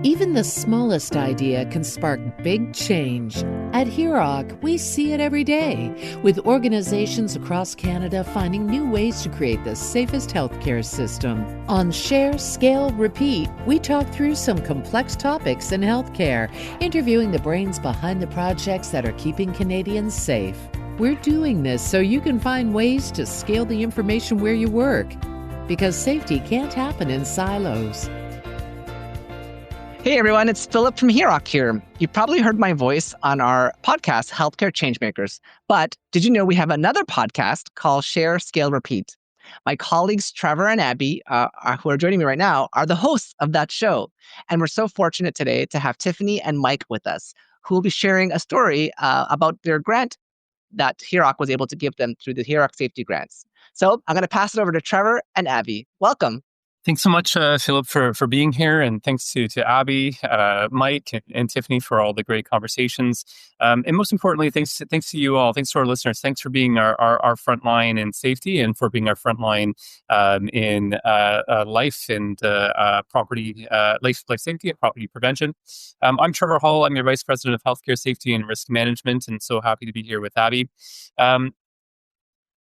Even the smallest idea can spark big change. At HIROC, we see it every day, with organizations across Canada finding new ways to create the safest healthcare system. On Share, Scale, Repeat, we talk through some complex topics in healthcare, interviewing the brains behind the projects that are keeping Canadians safe. We're doing this so you can find ways to scale the information where you work, because safety can't happen in silos. Hey everyone, it's Philip from HIROC here. You probably heard my voice on our podcast, Healthcare Changemakers. But did you know we have another podcast called Share, Scale, Repeat? My colleagues Trevor and Abby, who are joining me right now, are the hosts of that show. And we're so fortunate today to have Tiffany and Mike with us, who will be sharing a story about their grant that HIROC was able to give them through the HIROC Safety Grants. So I'm going to pass it over to Trevor and Abby. Welcome. Thanks so much, Philip, for being here. And thanks to Abby, Mike, and Tiffany for all the great conversations. And most importantly, thanks to you all. Thanks to our listeners. Thanks for being our front line in safety and for being our front line in life and property, life safety and property prevention. I'm Trevor Hall. I'm your Vice President of Healthcare Safety and Risk Management, and so happy to be here with Abby.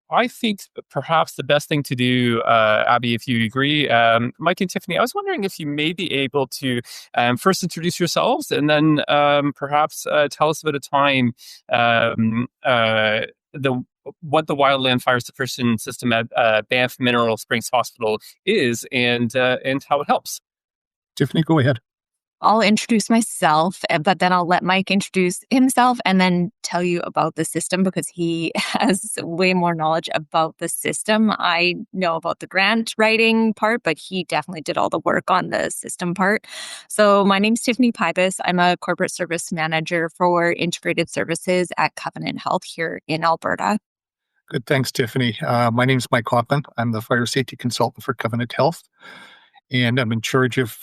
I think perhaps the best thing to do, Abby, if you agree, Mike and Tiffany, I was wondering if you may be able to first introduce yourselves and then perhaps tell us about a time what the wildland fire suppression system at Banff Mineral Springs Hospital is and how it helps. Tiffany, go ahead. I'll introduce myself, but then I'll let Mike introduce himself and then tell you about the system because he has way more knowledge about the system. I know about the grant writing part, but he definitely did all the work on the system part. So my name's Tiffany Pybus. I'm a corporate service manager for integrated services at Covenant Health here in Alberta. Good. Thanks, Tiffany. My name's Mike Hoffman. I'm the fire safety consultant for Covenant Health, and I'm in charge of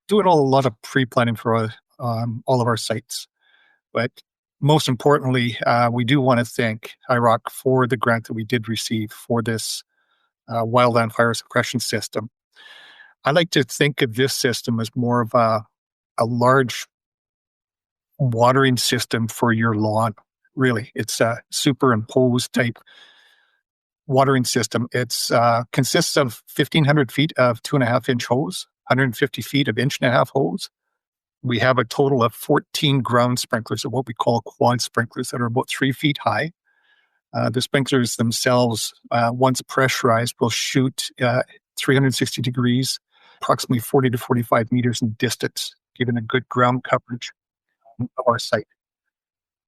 doing a lot of pre-planning for all of our sites. But most importantly, we do want to thank HIROC for the grant that we did receive for this wildland fire suppression system. I like to think of this system as more of a large watering system for your lawn, really. It's a superimposed type watering system. It consists of 1,500 feet of 2.5-inch hose, 150 feet of 1.5-inch hose. We have a total of 14 ground sprinklers, or what we call quad sprinklers, that are about 3 feet high. The sprinklers themselves, once pressurized, will shoot 360 degrees, approximately 40 to 45 meters in distance, giving a good ground coverage of our site.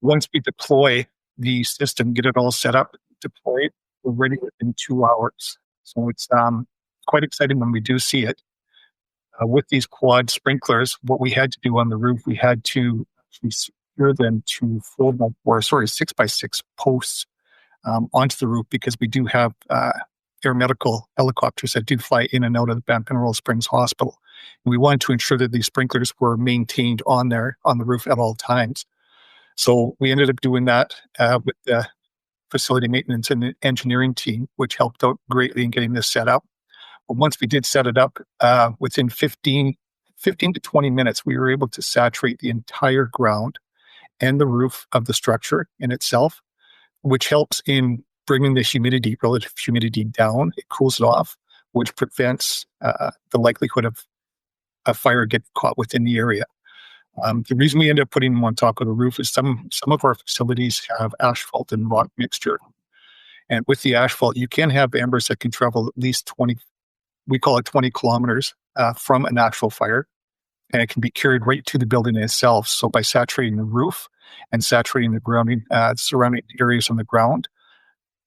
Once we deploy the system, get it all set up, deploy it, we're ready within 2 hours. So it's quite exciting when we do see it. With these quad sprinklers, what we had to do on the roof, we had to secure them to 6x6 posts onto the roof because we do have air medical helicopters that do fly in and out of the Banff Mineral Springs Hospital. And we wanted to ensure that these sprinklers were maintained on the roof at all times. So we ended up doing that with the facility maintenance and engineering team, which helped out greatly in getting this set up. But once we did set it up, within 15 to 20 minutes, we were able to saturate the entire ground and the roof of the structure in itself, which helps in bringing the relative humidity down. It cools it off, which prevents the likelihood of a fire getting caught within the area. The reason we end up putting them on top of the roof is some of our facilities have asphalt and rock mixture. And with the asphalt, you can have embers that can travel at least 20 kilometers from an actual fire, and it can be carried right to the building itself. So by saturating the roof and saturating the surrounding areas on the ground,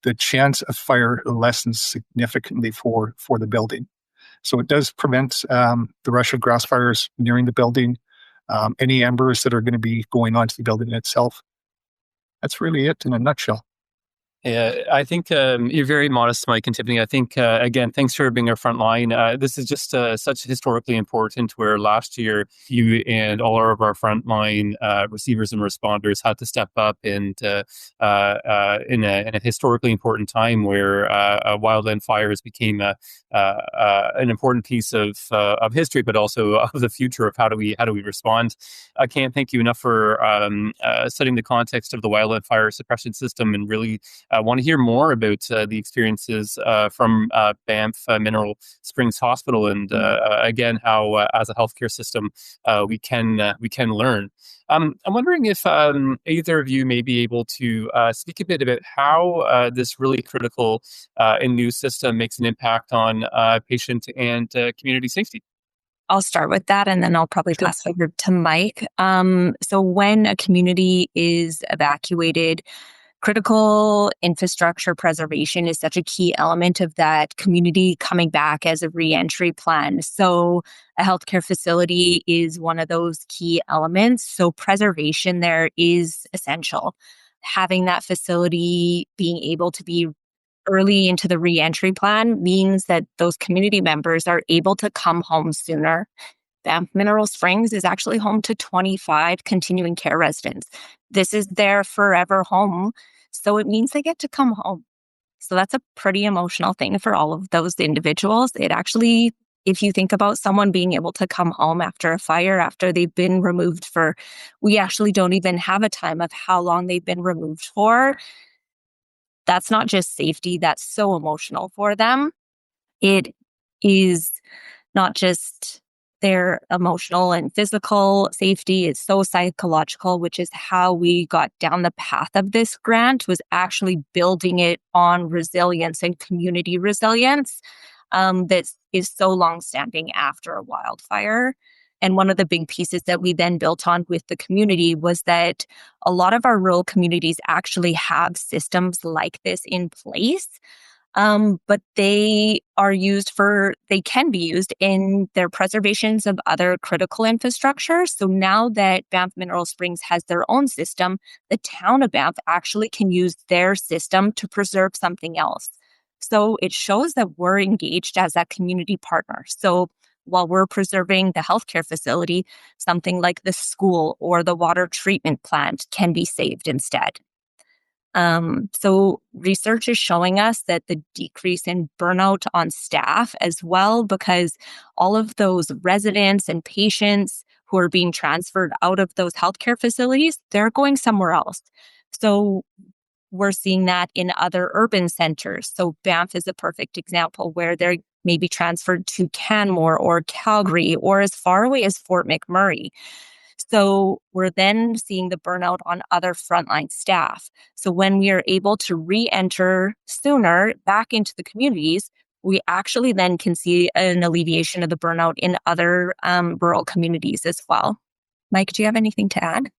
the chance of fire lessens significantly for the building. So it does prevent the rush of grass fires nearing the building, any embers that are going to be going onto the building itself. That's really it in a nutshell. Yeah, I think you're very modest, Mike and Tiffany. I think, again, thanks for being our front line. This is just such historically important where last year you and all of our frontline receivers and responders had to step up and in a historically important time where wildland fires became an important piece of history, but also of the future of how do we respond. I can't thank you enough for setting the context of the wildland fire suppression system, and really want to hear more about the experiences from Banff Mineral Springs Hospital, and again how as a healthcare system we can learn. I'm wondering if either of you may be able to speak a bit about how this really critical and new system makes an impact on patient and community safety. I'll start with that, and then I'll probably pass over to Mike. So when a community is evacuated, critical infrastructure preservation is such a key element of that community coming back as a reentry plan. So a healthcare facility is one of those key elements. So preservation there is essential. Having that facility being able to be early into the reentry plan means that those community members are able to come home sooner. Banff Mineral Springs is actually home to 25 continuing care residents. This is their forever home, so it means they get to come home. So that's a pretty emotional thing for all of those individuals. It actually, if you think about someone being able to come home after a fire, after they've been removed for, we actually don't even have a time of how long they've been removed for. That's not just safety, that's so emotional for them. It is not just their emotional and physical safety, it's so psychological, which is how we got down the path of this grant, was actually building it on resilience and community resilience that is so long-standing after a wildfire. And one of the big pieces that we then built on with the community was that a lot of our rural communities actually have systems like this in place. But they can be used in their preservations of other critical infrastructure. So now that Banff Mineral Springs has their own system, the town of Banff actually can use their system to preserve something else. So it shows that we're engaged as a community partner. So while we're preserving the healthcare facility, something like the school or the water treatment plant can be saved instead. So research is showing us that the decrease in burnout on staff as well, because all of those residents and patients who are being transferred out of those healthcare facilities, they're going somewhere else. So we're seeing that in other urban centers. So Banff is a perfect example where they're maybe transferred to Canmore or Calgary or as far away as Fort McMurray. So we're then seeing the burnout on other frontline staff. So when we are able to re-enter sooner back into the communities, we actually then can see an alleviation of the burnout in other rural communities as well. Mike, do you have anything to add?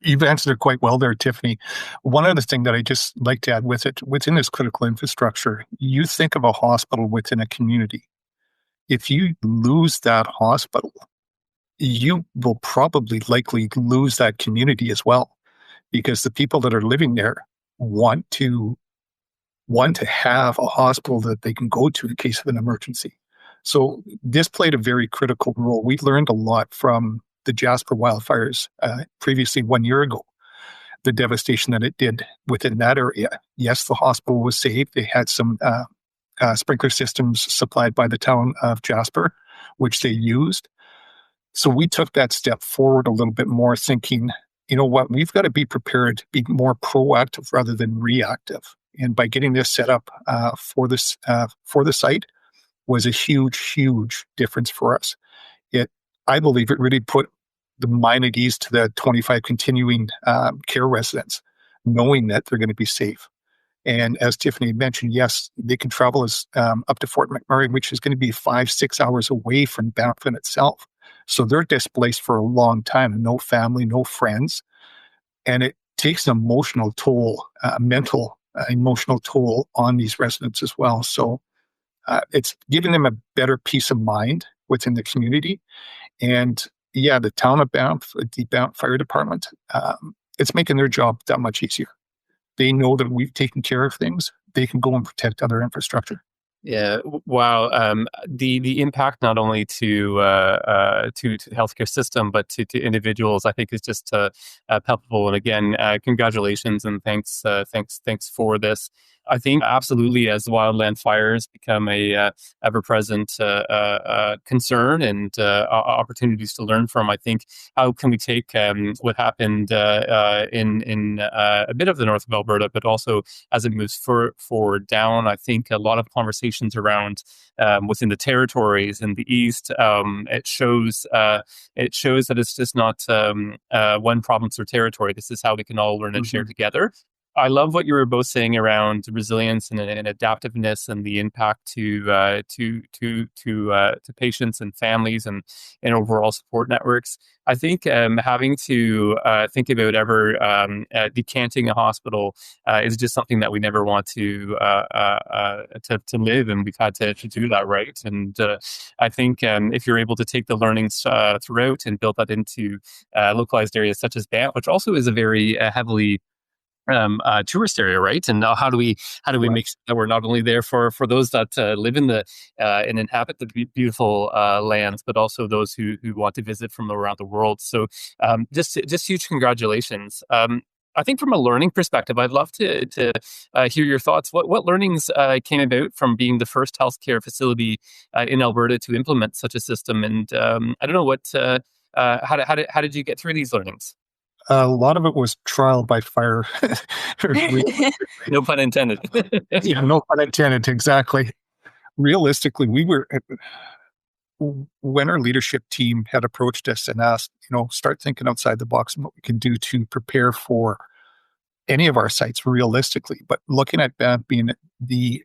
You've answered it quite well there, Tiffany. One other thing that I just like to add with it, within this critical infrastructure, you think of a hospital within a community. If you lose that hospital, you will probably likely lose that community as well, because the people that are living there want to have a hospital that they can go to in case of an emergency. So this played a very critical role. We learned a lot from the Jasper wildfires previously 1 year ago, the devastation that it did within that area. Yes, the hospital was saved. They had some sprinkler systems supplied by the town of Jasper, which they used. So we took that step forward a little bit more, thinking, you know what, we've got to be prepared, be more proactive rather than reactive. And by getting this set up for the site was a huge, huge difference for us. I believe it really put the mind at ease to the 25 continuing care residents, knowing that they're going to be safe. And as Tiffany mentioned, yes, they can travel up to Fort McMurray, which is going to be 5-6 hours away from Banff in itself. So they're displaced for a long time, no family, no friends. And it takes an emotional toll, mental emotional toll on these residents as well. So it's giving them a better peace of mind within the community. And yeah, the town of Banff, the Banff Fire Department, it's making their job that much easier. they know that we've taken care of things, they can go and protect other infrastructure. Yeah. Wow. The impact not only to the healthcare system but to individuals, I think, is just palpable. And again, congratulations and thanks for this. I think absolutely, as wildland fires become a ever-present concern and opportunities to learn from, I think how can we take what happened in a bit of the north of Alberta, but also as it moves forward down. I think a lot of conversations around within the territories in the east. It shows that it's just not one province or territory. This is how we can all learn and share together. I love what you were both saying around resilience and adaptiveness and the impact to patients and families and overall support networks. I think having to think about ever decanting a hospital is just something that we never want to live, and we've had to do that, right? And I think if you're able to take the learnings throughout and build that into localized areas such as Banff, which also is a very heavily tourist area, right? And now how do we make sure that we're not only there for those that live in the and inhabit the beautiful lands, but also those who want to visit from around the world. So just huge congratulations. I think from a learning perspective, I'd love to hear your thoughts. What learnings came about from being the first healthcare facility in Alberta to implement such a system? And I don't know how did you get through these learnings? A lot of it was trial by fire. No pun intended. Yeah, no pun intended. Exactly. Realistically, when our leadership team had approached us and asked, start thinking outside the box and what we can do to prepare for any of our sites realistically. But looking at Banff being the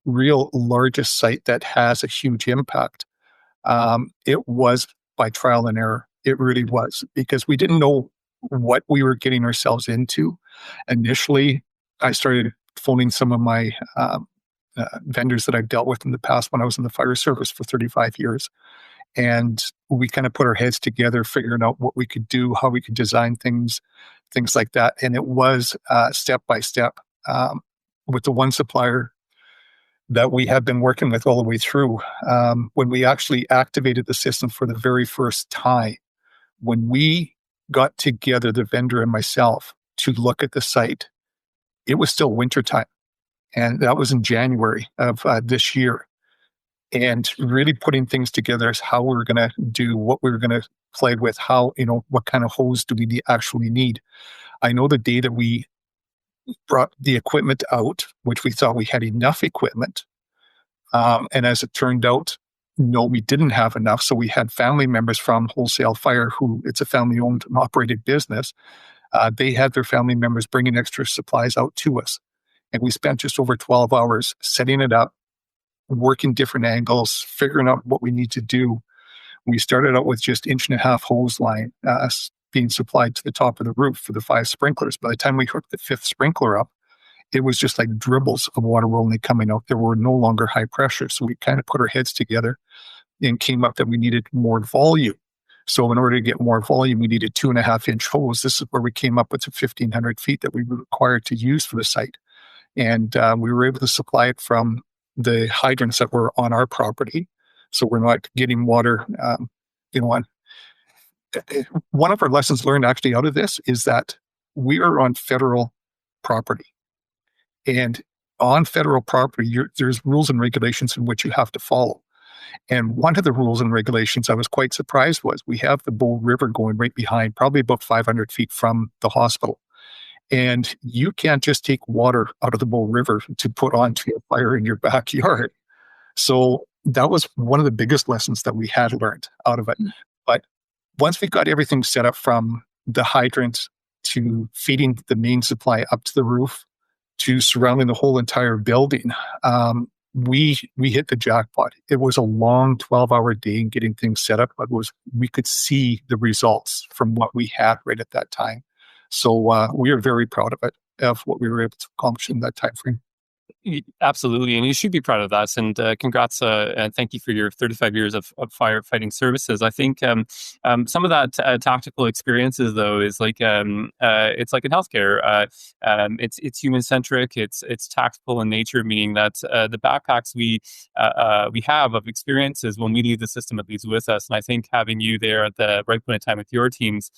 real largest site that has a huge impact, it was by trial and error. It really was, because we didn't know what we were getting ourselves into. Initially, I started phoning some of my vendors that I've dealt with in the past when I was in the fire service for 35 years. And we kind of put our heads together, figuring out what we could do, how we could design things like that. And it was step by step with the one supplier that we have been working with all the way through. When we actually activated the system for the very first time, when we got together, the vendor and myself, to look at the site, it was still wintertime. And that was in January of this year. And really putting things together as how we were going to do, what we were going to play with, how, what kind of hose do we actually need. I know the day that we brought the equipment out, which we thought we had enough equipment. And as it turned out, no, we didn't have enough. So we had family members from Wholesale Fire, who it's a family-owned and operated business. They had their family members bringing extra supplies out to us. And we spent just over 12 hours setting it up, working different angles, figuring out what we need to do. We started out with just 1.5-inch hose line being supplied to the top of the roof for the 5 sprinklers. By the time we hooked the 5th sprinkler up, it was just like dribbles of water only coming out. There were no longer high pressure. So we kind of put our heads together and came up that we needed more volume. So in order to get more volume, we needed 2.5-inch hose. This is where we came up with the 1,500 feet that we were required to use for the site. And we were able to supply it from the hydrants that were on our property. So we're not getting water, on. One of our lessons learned actually out of this is that we are on federal property. And on federal property, there's rules and regulations in which you have to follow. And one of the rules and regulations I was quite surprised was we have the Bow River going right behind, probably about 500 feet from the hospital. And you can't just take water out of the Bow River to put onto a fire in your backyard. So that was one of the biggest lessons that we had learned out of it. But once we got everything set up, from the hydrant to feeding the main supply up to the roof to surrounding the whole entire building, we hit the jackpot. It was a long 12-hour day in getting things set up, but we could see the results from what we had right at that time. So we are very proud of it, of what we were able to accomplish in that time frame. Absolutely, and you should be proud of that. And congrats, and thank you for your 35 years of firefighting services. I think some of that tactical experiences, though, is like it's like in healthcare. It's human centric. It's tactical in nature, meaning that the backpacks we have of experiences when we need the system at least with us. And I think having you there at the right point in time with your teams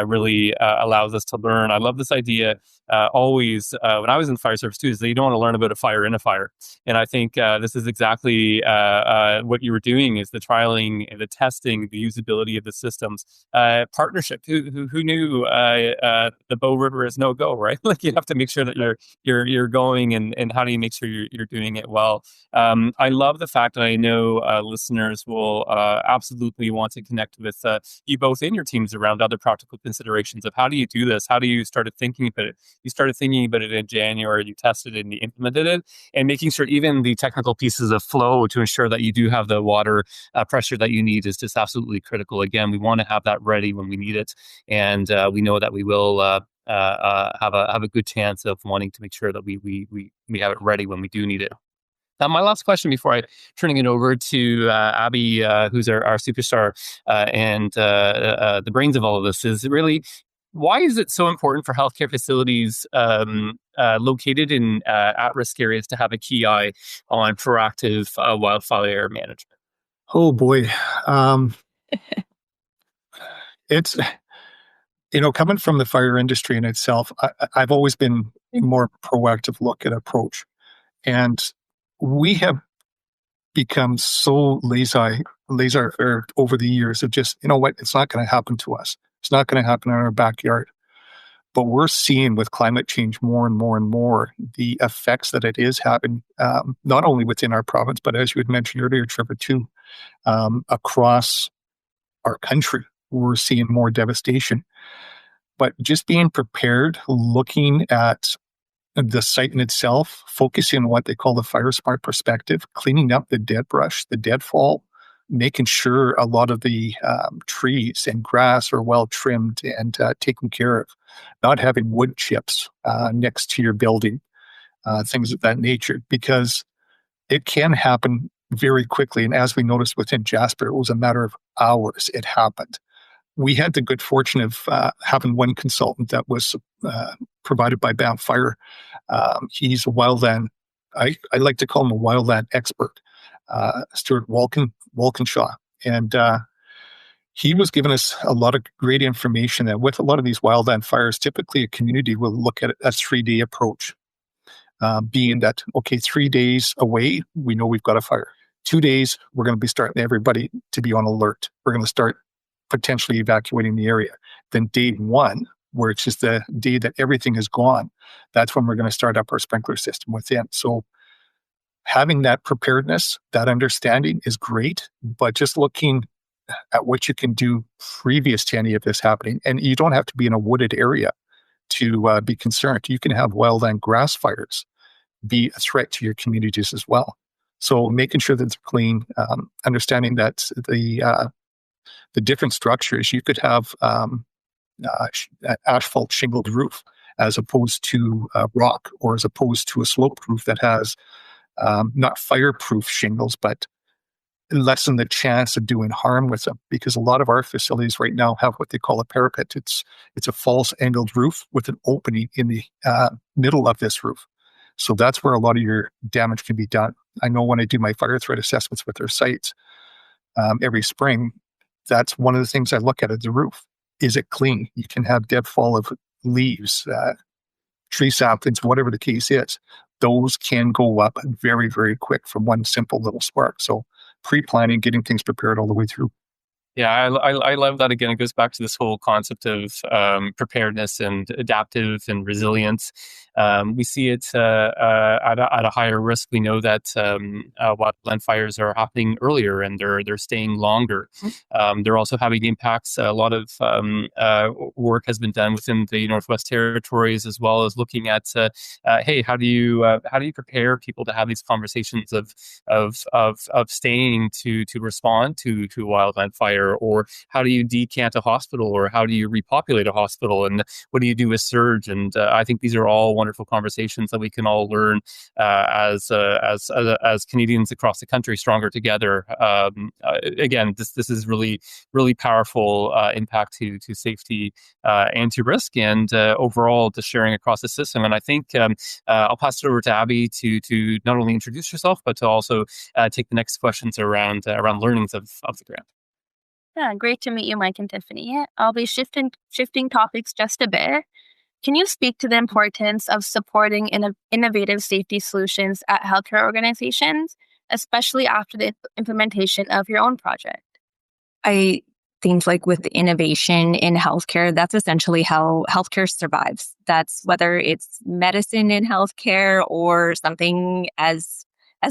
really allows us to learn. I love this idea. Always, when I was in fire service too, is that you don't want to learn about a fire in a fire. And I think this is exactly what you were doing, is the trialing, the testing, the usability of the systems. Partnership. Who knew the Bow River is no go, right? Like you have to make sure that you're going, and how do you make sure you're doing it well? I love the fact that I know listeners will absolutely want to connect with you both in your teams around other practical considerations of how do you do this? How do you start thinking about it? You started thinking about it in January, you tested it and you implemented it, and making sure even the technical pieces of flow to ensure that you do have the water pressure that you need is just absolutely critical. Again, we want to have that ready when we need it. And we know that we will have a good chance of wanting to make sure that we have it ready when we do need it. Now, my last question before I turning it over to Abby, who's our superstar and the brains of all of this, is really, why is it so important for healthcare facilities located in at-risk areas to have a key eye on proactive wildfire management? Oh boy. It's, coming from the fire industry in itself, I've always been more proactive look at approach. And we have become so laissez over the years of just, it's not going to happen to us. It's not going to happen in our backyard. But we're seeing with climate change more and more and more the effects that it is having, not only within our province, but as you had mentioned earlier, Trevor, too, across our country. We're seeing more devastation. But just being prepared, looking at the site in itself, focusing on what they call the fire smart perspective, cleaning up the dead brush, the deadfall, making sure a lot of the trees and grass are well trimmed and taken care of, not having wood chips next to your building, things of that nature, because it can happen very quickly. And as we noticed within Jasper, it was a matter of hours it happened. We had the good fortune of having one consultant that was provided by Banff Fire. He's a wildland, I like to call him a wildland expert, Stuart Walkinshaw. And he was giving us a lot of great information that with a lot of these wildland fires, typically a community will look at a 3-day approach, being that, okay, 3 days away, we know we've got a fire. 2 days, we're going to be starting everybody to be on alert. We're going to start potentially evacuating the area. Then day 1, which is the day that everything is gone, that's when we're going to start up our sprinkler system within. So having that preparedness, that understanding is great, but just looking at what you can do previous to any of this happening. And you don't have to be in a wooded area to be concerned. You can have wildland grass fires be a threat to your communities as well. So making sure that it's clean, understanding that the different structures, you could have asphalt shingled roof as opposed to rock, or as opposed to a sloped roof that has not fireproof shingles, but lessen the chance of doing harm with them. Because a lot of our facilities right now have what they call a parapet. It's a false angled roof with an opening in the middle of this roof. So that's where a lot of your damage can be done. I know when I do my fire threat assessments with our sites every spring, that's one of the things I look at the roof. Is it clean? You can have deadfall of leaves, tree saplings, whatever the case is. Those can go up very, very quick from one simple little spark. So pre-planning, getting things prepared all the way through. Yeah, I love that. Again, it goes back to this whole concept of preparedness and adaptive and resilience. We see it at a higher risk. We know that wildland fires are happening earlier and they're staying longer. They're also having impacts. A lot of work has been done within the Northwest Territories, as well as looking at hey, how do you prepare people to have these conversations of staying to respond to wildland fire healthcare, or how do you decant a hospital, or how do you repopulate a hospital, and what do you do with surge? And I think these are all wonderful conversations that we can all learn as Canadians across the country, stronger together. Again, this is really powerful impact to safety and to risk, and overall to sharing across the system. And I think I'll pass it over to Abby to not only introduce yourself, but to also take the next questions around learnings of the grant. Yeah, great to meet you, Mike and Tiffany. I'll be shifting topics just a bit. Can you speak to the importance of supporting innovative safety solutions at healthcare organizations, especially after the implementation of your own project? I think like with innovation in healthcare, that's essentially how healthcare survives. That's whether it's medicine in healthcare or something as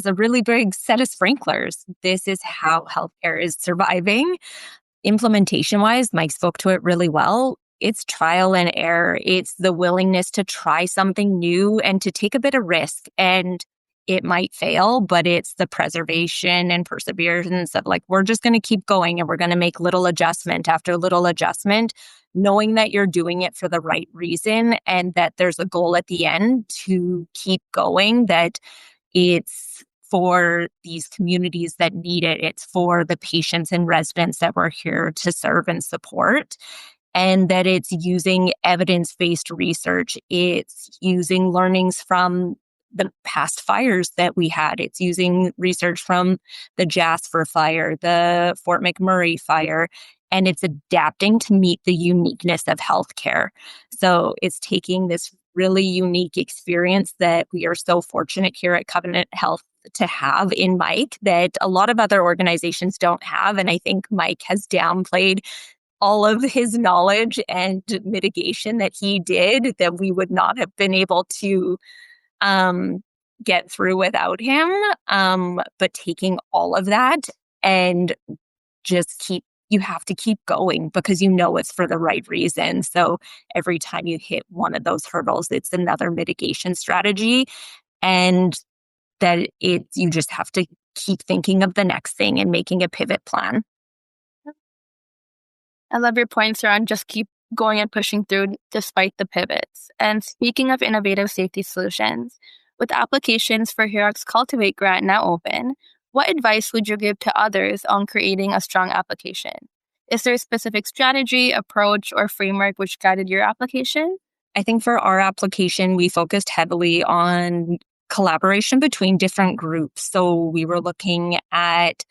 a really big set of sprinklers. This is how healthcare is surviving. Implementation-wise, Mike spoke to it really well. It's trial and error. It's the willingness to try something new and to take a bit of risk. And it might fail, but it's the preservation and perseverance of like, we're just going to keep going and we're going to make little adjustment after little adjustment, knowing that you're doing it for the right reason and that there's a goal at the end to keep going, that it's for these communities that need it. It's for the patients and residents that we're here to serve and support. And that it's using evidence-based research. It's using learnings from the past fires that we had. It's using research from the Jasper fire, the Fort McMurray fire, and it's adapting to meet the uniqueness of healthcare. So it's taking this really unique experience that we are so fortunate here at Covenant Health to have in Mike that a lot of other organizations don't have. And I think Mike has downplayed all of his knowledge and mitigation that he did that we would not have been able to get through without him. But taking all of that and just you have to keep going because you know it's for the right reason. So every time you hit one of those hurdles, it's another mitigation strategy. And that you just have to keep thinking of the next thing and making a pivot plan. I love your points around just keep going and pushing through despite the pivots. And speaking of innovative safety solutions, with applications for HIROC's Cultivate Grant now open, what advice would you give to others on creating a strong application? Is there a specific strategy, approach, or framework which guided your application? I think for our application, we focused heavily on collaboration between different groups. So we were looking at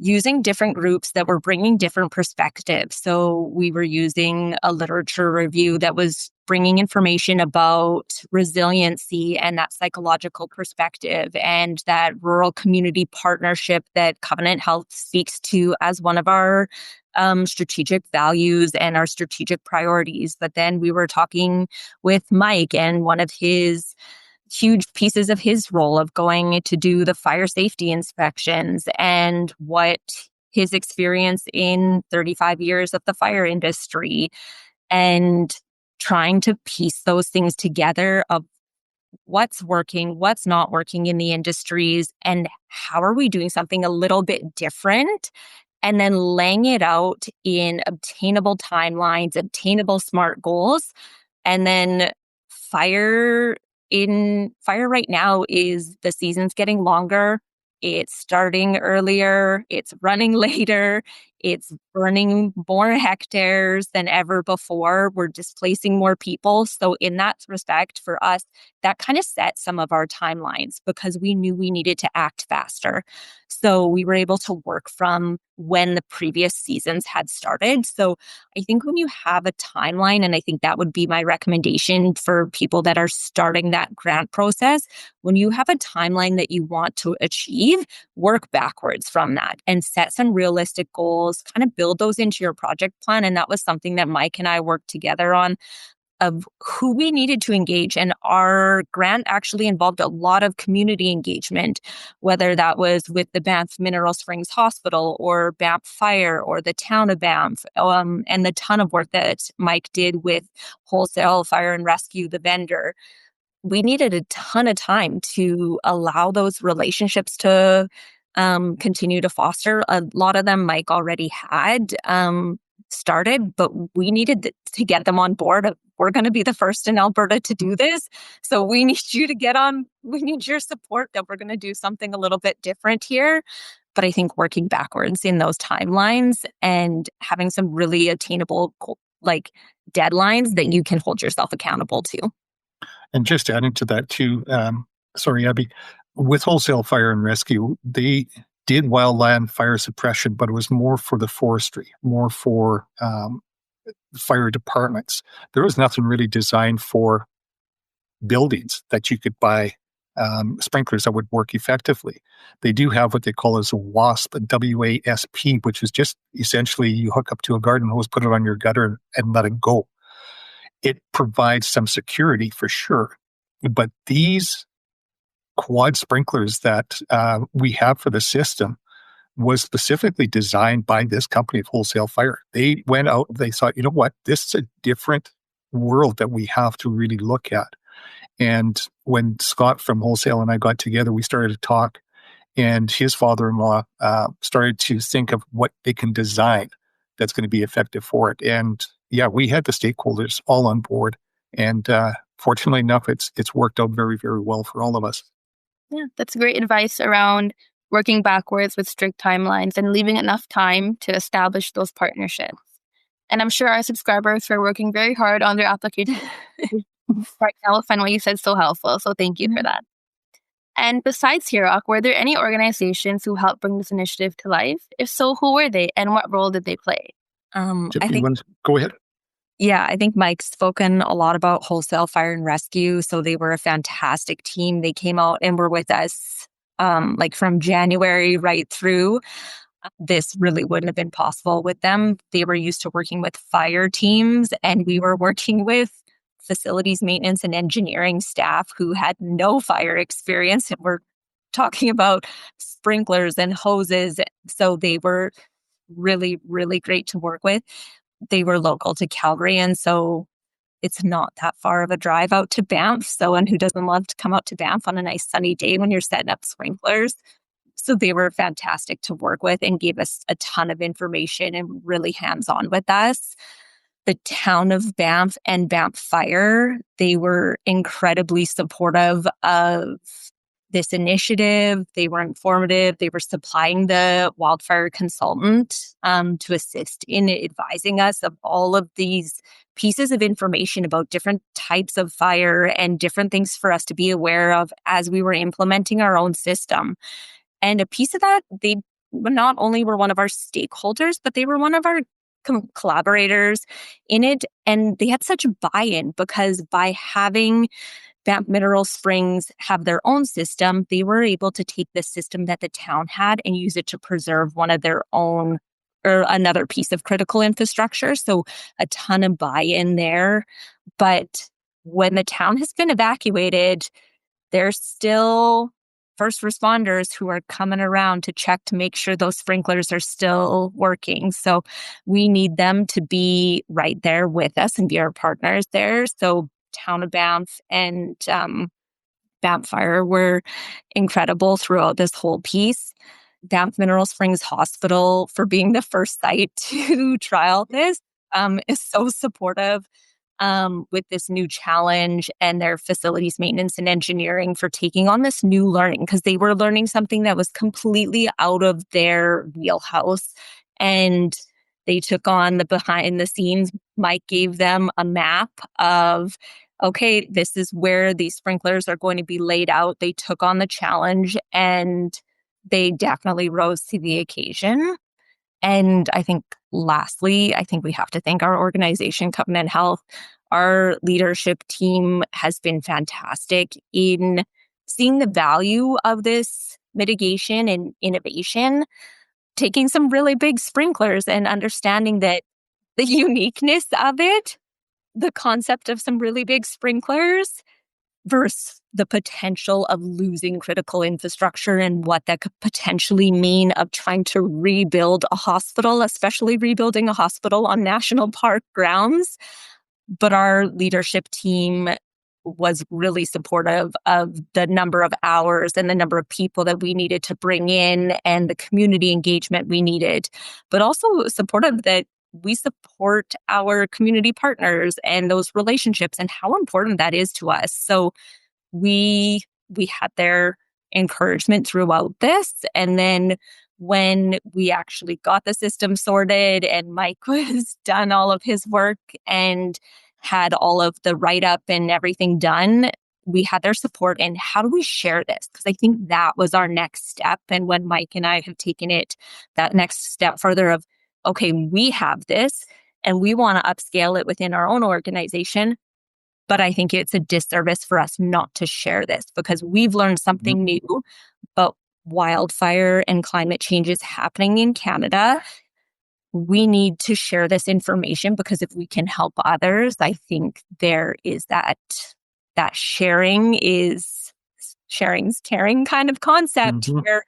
using different groups that were bringing different perspectives. So we were using a literature review that was bringing information about resiliency and that psychological perspective and that rural community partnership that Covenant Health speaks to as one of our strategic values and our strategic priorities. But then we were talking with Mike, and one of his huge pieces of his role of going to do the fire safety inspections and what his experience in 35 years of the fire industry, and trying to piece those things together of what's working, what's not working in the industries, and how are we doing something a little bit different, and then laying it out in obtainable timelines, obtainable SMART goals. And then fire right now is the season's getting longer. It's starting earlier. It's running later. It's burning more hectares than ever before. We're displacing more people. So in that respect, for us, that kind of set some of our timelines because we knew we needed to act faster. So we were able to work from when the previous seasons had started. So I think when you have a timeline, and I think that would be my recommendation for people that are starting that grant process, when you have a timeline that you want to achieve, work backwards from that and set some realistic goals, kind of build those into your project plan. And that was something that Mike and I worked together on, of who we needed to engage. And our grant actually involved a lot of community engagement, whether that was with the Banff Mineral Springs Hospital or Banff Fire or the town of Banff, and the ton of work that Mike did with Wholesale Fire and Rescue, the vendor. We needed a ton of time to allow those relationships to continue to foster. A lot of them Mike already had started, but we needed to get them on board. We're going to be the first in Alberta to do this. So we need you to get on. We need your support that we're going to do something a little bit different here. But I think working backwards in those timelines and having some really attainable deadlines that you can hold yourself accountable to. And just adding to that too, sorry, Abby, with wholesale fire and rescue, they did wildland fire suppression, but it was more for the forestry, more for fire departments. There was nothing really designed for buildings that you could buy sprinklers that would work effectively. They do have what they call as a WASP, W-A-S-P, which is just essentially you hook up to a garden hose, put it on your gutter and let it go. It provides some security for sure. But these quad sprinklers that we have for the system was specifically designed by this company of Wholesale Fire. They went out, they thought, you know what, this is a different world that we have to really look at. And when Scott from Wholesale and I got together, we started to talk, and his father-in-law started to think of what they can design that's going to be effective for it. And yeah, we had the stakeholders all on board. And fortunately enough, it's worked out very, very well for all of us. Yeah, that's great advice around working backwards with strict timelines and leaving enough time to establish those partnerships. And I'm sure our subscribers are working very hard on their application right now. I find what you said so helpful. So thank you for that. And besides HIROC, were there any organizations who helped bring this initiative to life? If so, who were they and what role did they play? Go ahead. Yeah, I think Mike's spoken a lot about Wholesale Fire and Rescue. So they were a fantastic team. They came out and were with us from January right through. This really wouldn't have been possible with them. They were used to working with fire teams, and we were working with facilities maintenance and engineering staff who had no fire experience. And we're talking about sprinklers and hoses. So they were really, really great to work with. They were local to Calgary, and so it's not that far of a drive out to Banff. So, and who doesn't love to come out to Banff on a nice sunny day when you're setting up sprinklers? So they were fantastic to work with and gave us a ton of information and really hands-on with us. The town of Banff and Banff Fire, they were incredibly supportive of this initiative. They were informative. They were supplying the wildfire consultant to assist in advising us of all of these pieces of information about different types of fire and different things for us to be aware of as we were implementing our own system. And a piece of that, they not only were one of our stakeholders, but they were one of our collaborators in it. And they had such buy-in because by having Banff Mineral Springs have their own system, they were able to take the system that the town had and use it to preserve one of their own or another piece of critical infrastructure. So a ton of buy-in there. But when the town has been evacuated, there's still first responders who are coming around to check to make sure those sprinklers are still working. So we need them to be right there with us and be our partners there. So Town of Banff and Banff Fire were incredible throughout this whole piece. Banff Mineral Springs Hospital, for being the first site to trial this, is so supportive with this new challenge, and their facilities maintenance and engineering for taking on this new learning, because they were learning something that was completely out of their wheelhouse. And they took on the behind the scenes. Mike gave them a map of, okay, this is where these sprinklers are going to be laid out. They took on the challenge and they definitely rose to the occasion. And I think lastly, I think we have to thank our organization, Covenant Health. Our leadership team has been fantastic in seeing the value of this mitigation and innovation, taking some really big sprinklers and understanding that the uniqueness of it, the concept of some really big sprinklers versus the potential of losing critical infrastructure and what that could potentially mean of trying to rebuild a hospital, especially rebuilding a hospital on national park grounds. But our leadership team was really supportive of the number of hours and the number of people that we needed to bring in and the community engagement we needed, but also supportive that we support our community partners and those relationships and how important that is to us. So we had their encouragement throughout this. And then when we actually got the system sorted and Mike was done all of his work and had all of the write-up and everything done, we had their support. And how do we share this? Because I think that was our next step. And when Mike and I have taken it that next step further of, okay, we have this and we want to upscale it within our own organization. But I think it's a disservice for us not to share this because we've learned something new, but wildfire and climate change is happening in Canada. We need to share this information because if we can help others, I think there is that sharing's caring kind of concept here,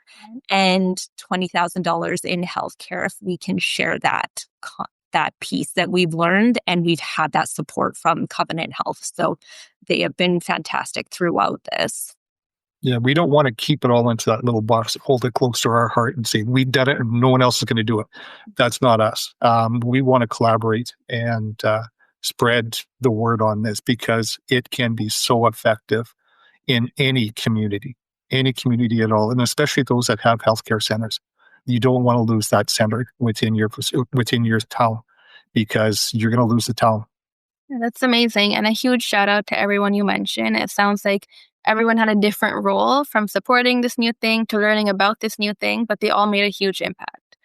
and $20,000 in healthcare, if we can share that piece that we've learned, and we've had that support from Covenant Health. So they have been fantastic throughout this. Yeah, we don't want to keep it all into that little box, hold it close to our heart and say, we did it and no one else is going to do it. That's not us. We want to collaborate and spread the word on this because it can be so effective in any community at all, and especially those that have healthcare centers. You don't want to lose that center within your town because you're going to lose the town. That's amazing. And a huge shout out to everyone you mentioned. It sounds like everyone had a different role from supporting this new thing to learning about this new thing, but they all made a huge impact.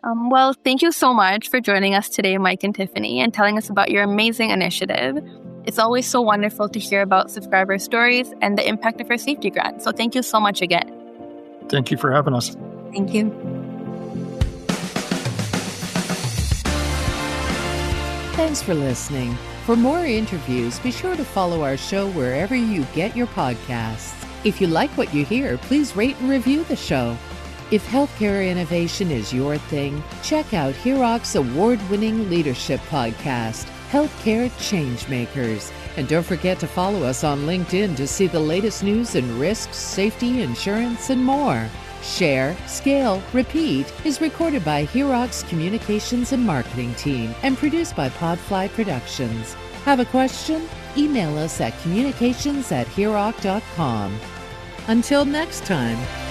Well, thank you so much for joining us today, Mike and Tiffany, and telling us about your amazing initiative. It's always so wonderful to hear about subscriber stories and the impact of your safety grant. So thank you so much again. Thank you for having us. Thank you. Thanks for listening. For more interviews, be sure to follow our show wherever you get your podcasts. If you like what you hear, please rate and review the show. If healthcare innovation is your thing, check out HIROC's award-winning leadership podcast, Healthcare Changemakers. And don't forget to follow us on LinkedIn to see the latest news in risks, safety, insurance, and more. Share, Scale, Repeat is recorded by HIROC's Communications and Marketing team and produced by Podfly Productions. Have a question? Email us at communications@hiroc.com. Until next time.